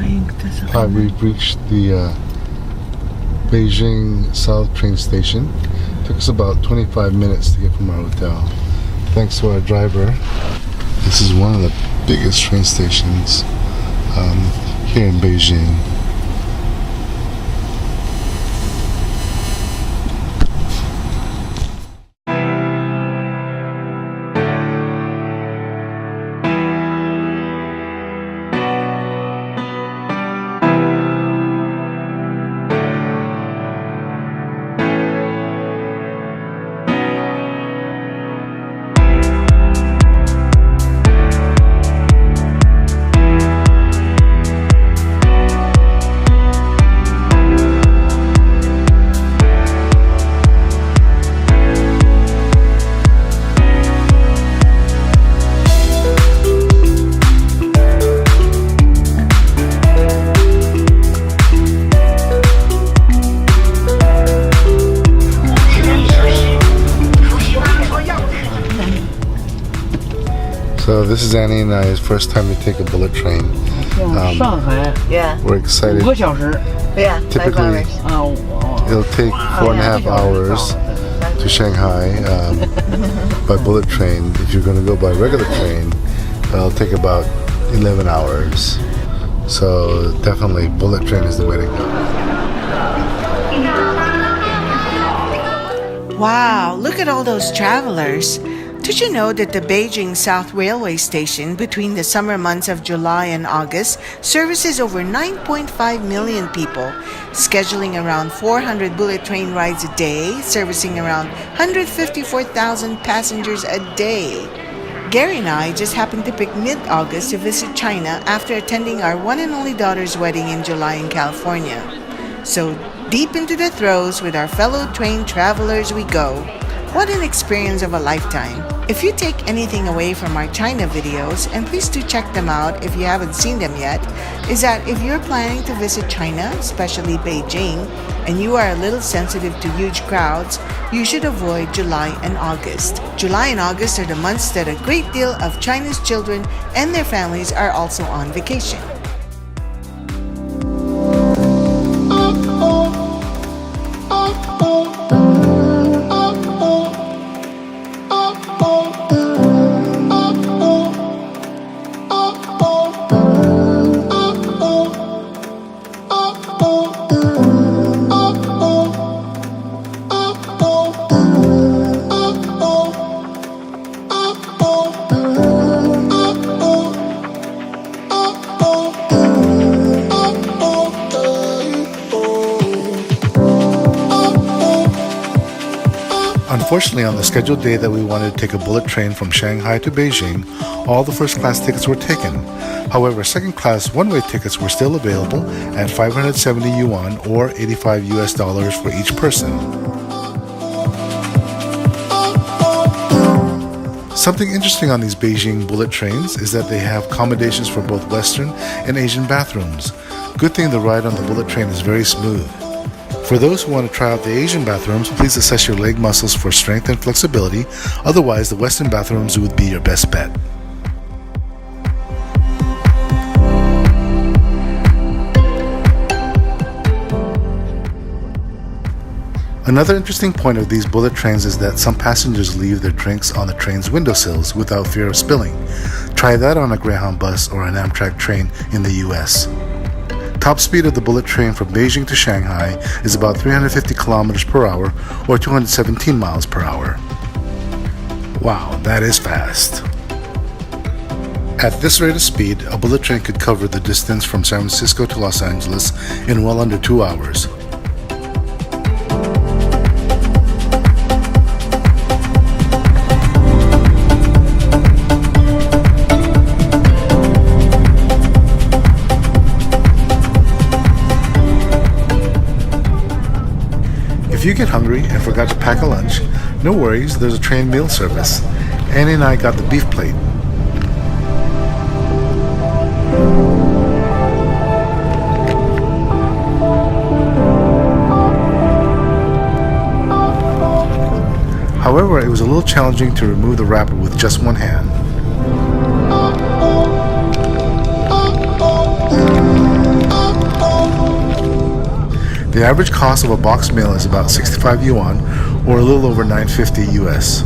We've reached the Beijing South train station. Took us about 25 minutes to get from our hotel. Thanks to our driver. This is one of the biggest train stations here in Beijing. So this is Annie and I's first time to take a bullet train. Shanghai. Yeah. We're excited. 5 个小时. Yeah. Typically, 5 hours. it'll take 4.5 hours to Shanghai by bullet train. If you're going to go by regular train, it'll take about 11 hours. So definitely bullet train is the way to go. Wow, look at all those travelers. Did you know that the Beijing South Railway Station between the summer months of July and August services over 9.5 million people, scheduling around 400 bullet train rides a day, servicing around 154,000 passengers a day? Gary and I just happened to pick mid-August to visit China after attending our one and only daughter's wedding in July in California. So deep into the throes with our fellow train travelers we go. What an experience of a lifetime. If you take anything away from our China videos, and please do check them out if you haven't seen them yet, is that if you're planning to visit China, especially Beijing, and you are a little sensitive to huge crowds, you should avoid July and August. July and August are the months that a great deal of China's children and their families are also on vacation. Unfortunately, on the scheduled day that we wanted to take a bullet train from Shanghai to Beijing, all the first class tickets were taken. However, second class one-way tickets were still available at 570 yuan or $85 for each person. Something interesting on these Beijing bullet trains is that they have accommodations for both Western and Asian bathrooms. Good thing the ride on the bullet train is very smooth. For those who want to try out the Asian bathrooms, please assess your leg muscles for strength and flexibility. Otherwise, the Western bathrooms would be your best bet. Another interesting point of these bullet trains is that some passengers leave their drinks on the train's windowsills without fear of spilling. Try that on a Greyhound bus or an Amtrak train in the US. Top speed of the bullet train from Beijing to Shanghai is about 350 kilometers per hour or 217 miles per hour. Wow, that is fast. At this rate of speed, a bullet train could cover the distance from San Francisco to Los Angeles in well under 2 hours. If you get hungry and forgot to pack a lunch, no worries, there's a train meal service. Annie and I got the beef plate. However, it was a little challenging to remove the wrapper with just one hand. The average cost of a box meal is about 65 yuan, or a little over $9.50 US.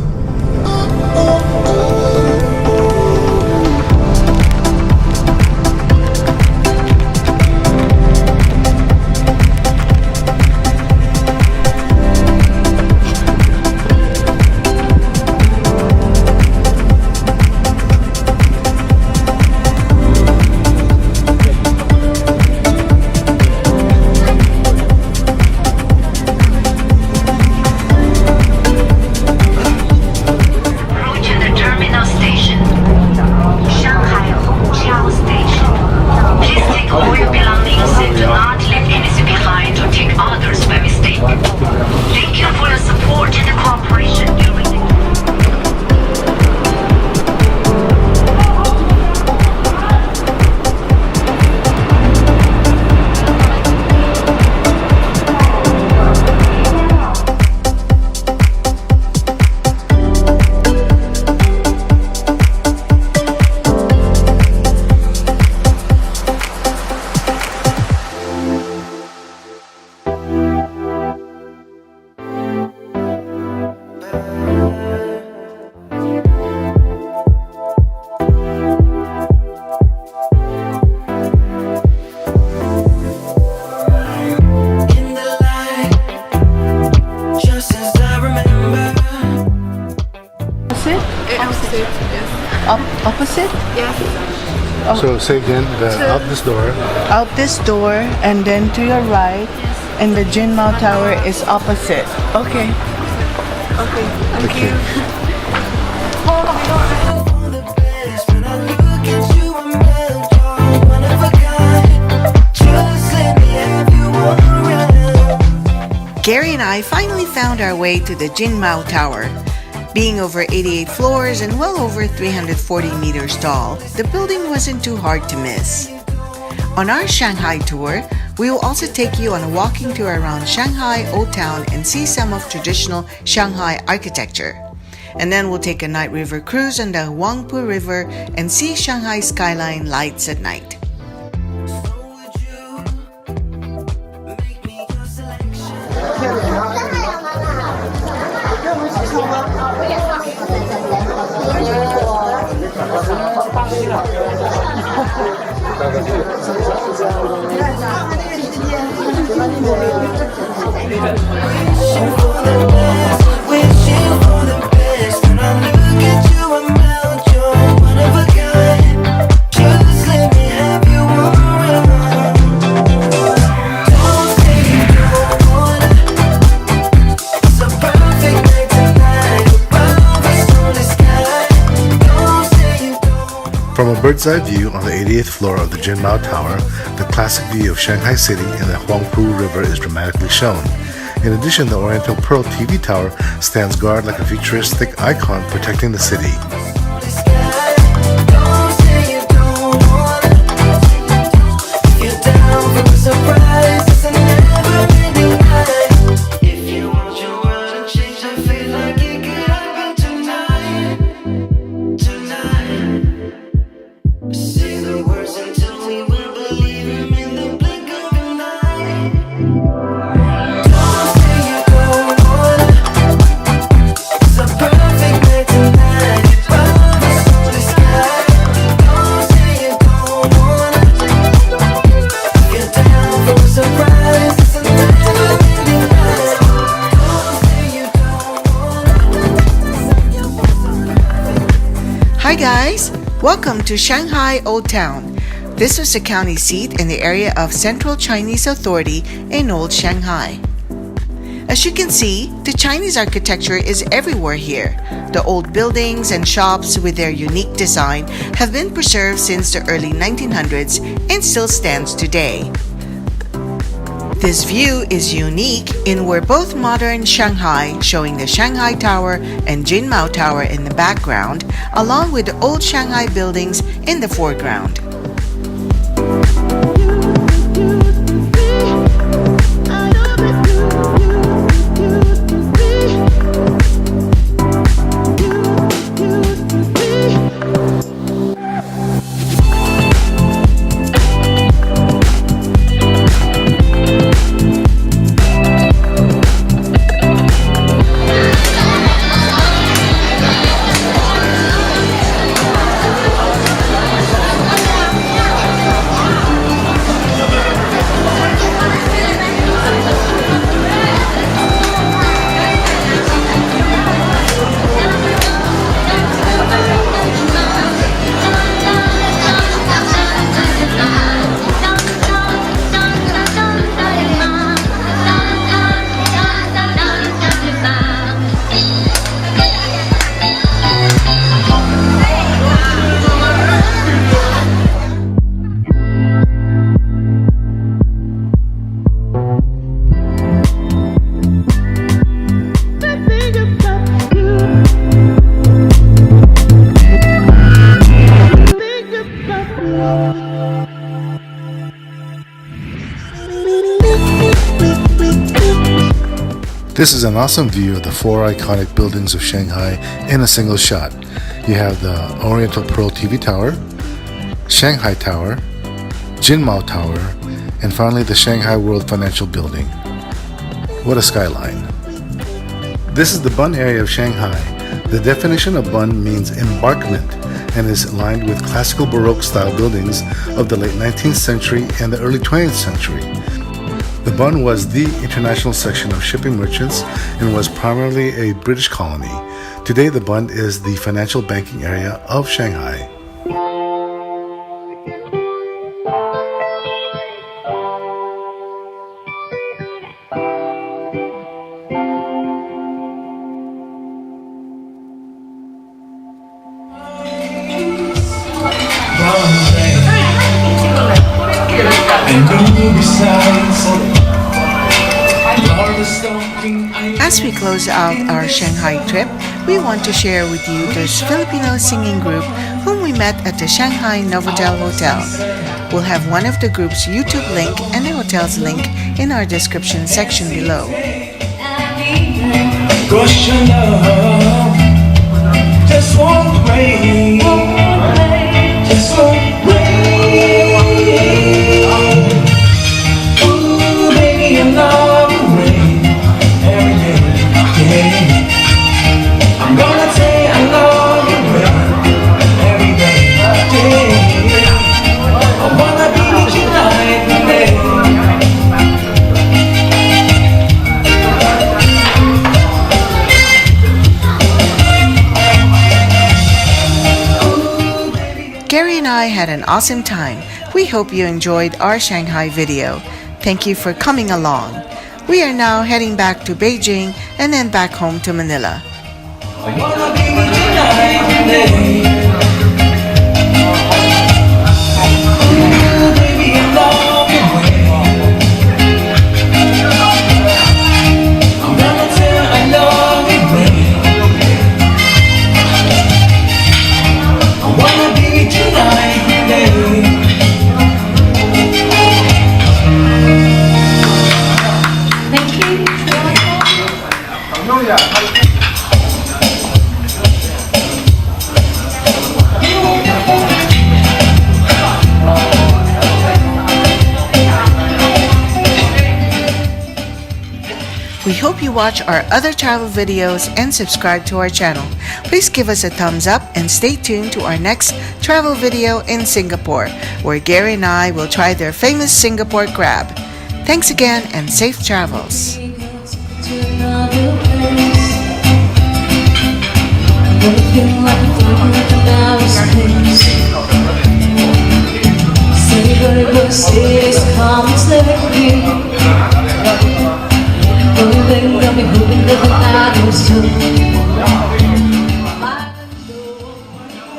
To the terminal station, Shanghai Old Town station. Please take all your belongings and do not leave anything behind or take others by mistake. Thank you for your support and cooperation during the In the light, just as I remember. Opposite, yes. Opposite? Yes. So say again, out this door. Out this door, and then to your right, and the Jin Mao Tower is opposite. Okay. Okay. Thank you. For the best, when I look at you, I'm melt. You're one of a kind. Just let me have you all around. Gary and I finally found our way to the Jin Mao Tower. Being over 88 floors and well over 340 meters tall, the building wasn't too hard to miss. On our Shanghai tour, we will also take you on a walking tour around Shanghai Old Town and see some of traditional Shanghai architecture. And then we'll take a night river cruise on the Huangpu River and see Shanghai skyline lights at night. So would you make me your selection? Wishing for the best. When I look at you, I'm melt. You're one of a kind. Just let me have you all around. Don't say you don't wanna. It's a perfect night tonight. Above us on the sky. Don't say you don't. From a bird's eye view on the 88th floor of the Jin Mao Tower, the classic view of Shanghai City and the Huangpu River is dramatically shown. In addition, the Oriental Pearl TV Tower stands guard like a futuristic icon protecting the city. Don't say you don't wanna. If you're down for a surprise, it's a never-ending night. If you want your world to change, I feel like it could happen tonight. Tonight. Say the words until we will believe them in the blink of an eye. Don't say you don't wanna. It's a perfect night tonight. Above us on the sky. Don't say you don't wanna. If you're down for a surprise, it's a never-ending night. Don't say you don't wanna. Hi guys! Welcome to Shanghai Old Town. This was the county seat in the area of Central Chinese Authority in Old Shanghai. As you can see, the Chinese architecture is everywhere here. The old buildings and shops with their unique design have been preserved since the early 1900s and still stands today. This view is unique in we're both modern Shanghai, showing the Shanghai Tower and Jin Mao Tower in the background, along with the old Shanghai buildings in the foreground. This is an awesome view of the four iconic buildings of Shanghai in a single shot. You have the Oriental Pearl TV Tower, Shanghai Tower, Jin Mao Tower, and finally the Shanghai World Financial Building. What a skyline. This is the Bund area of Shanghai. The definition of Bund means embarkment and is lined with classical Baroque style buildings of the late 19th century and the early 20th century. The Bund was the international section of shipping merchants and was primarily a British colony. Today, the Bund is the financial banking area of Shanghai. As we close out our Shanghai trip, we want to share with you this Filipino singing group whom we met at the Shanghai Novotel Hotel. We'll have one of the group's YouTube link and the hotel's link in our description section below. Just won't rain. Just won't rain. Ooh, baby, I love the rain every day. Yeah. I'm gonna say I love the rain every day. I wanna be with you night and day. Gary and I had an awesome time. We hope you enjoyed our Shanghai video. Thank you for coming along. We are now heading back to Beijing and then back home to Manila. I wanna be with you night and day. Ooh, baby, I love the way. I'm gonna tell I love the way. I wanna be with you night and day. Thank you. We hope you watch our other travel videos and subscribe to our channel. Please give us a thumbs up and stay tuned to our next travel video in Singapore, where Gary and I will try their famous Singapore crab. Thanks again and safe travels. Got me hoping that I was too